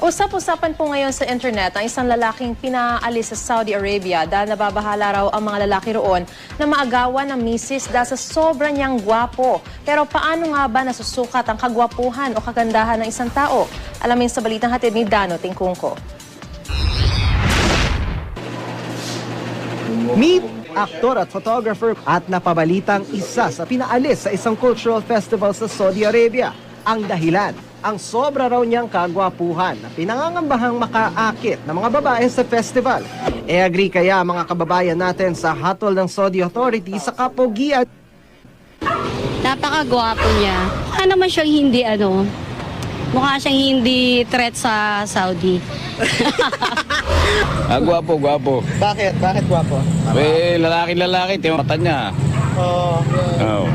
Usap-usapan po ngayon sa internet ang isang lalaking pinaalis sa Saudi Arabia dahil nababahala raw ang mga lalaki roon na maagawan ng misis dahil sa sobrang niyang gwapo. Pero paano nga ba nasusukat ang kagwapuhan o kagandahan ng isang tao? Alamin sa balitang hatid ni Dano Tingkungko. Meet aktor at photographer at napabalitang isa sa pinaalis sa isang cultural festival sa Saudi Arabia. Ang dahilan, ang sobra raw niyang kagwapuhan na pinangangambahang makaakit ng mga babae sa festival. Agree kaya mga kababayan natin sa hatol ng Saudi authorities sa kapogian. Napakagwapo niya. Mukha naman siyang mukha siyang hindi threat sa Saudi. Gwapo. Bakit? Bakit gwapo? Lalaki, mata niya. Oh. Oh.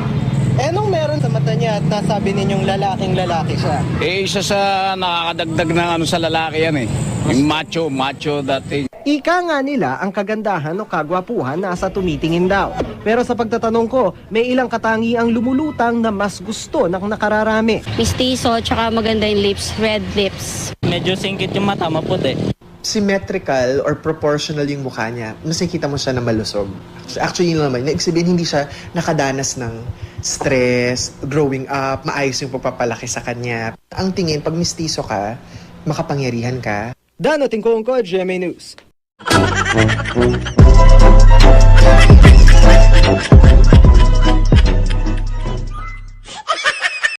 Anong meron sa mata niya at nasabi ninyong lalaking lalaki siya? Isa sa nakakadagdag ng sa lalaki yan eh. Yung macho dati. Ika nga nila ang kagandahan o kagwapuhan nasa tumitingin daw. Pero sa pagtatanong ko, may ilang katangi ang lumulutang na mas gusto ng nakararami. Mistiso, tsaka maganda yung lips, red lips. Medyo singkit yung mata, maputi. Symmetrical or proportional yung mukha niya, mas nakikita mo siya na malusog. Actually, yun naman, ibig sabihin hindi siya nakadanas ng stress, growing up, maayos yung pagpapalaki sa kanya. Ang tingin, pag mistiso ka, makapangyarihan ka. Dano Tingkungko, GMA News.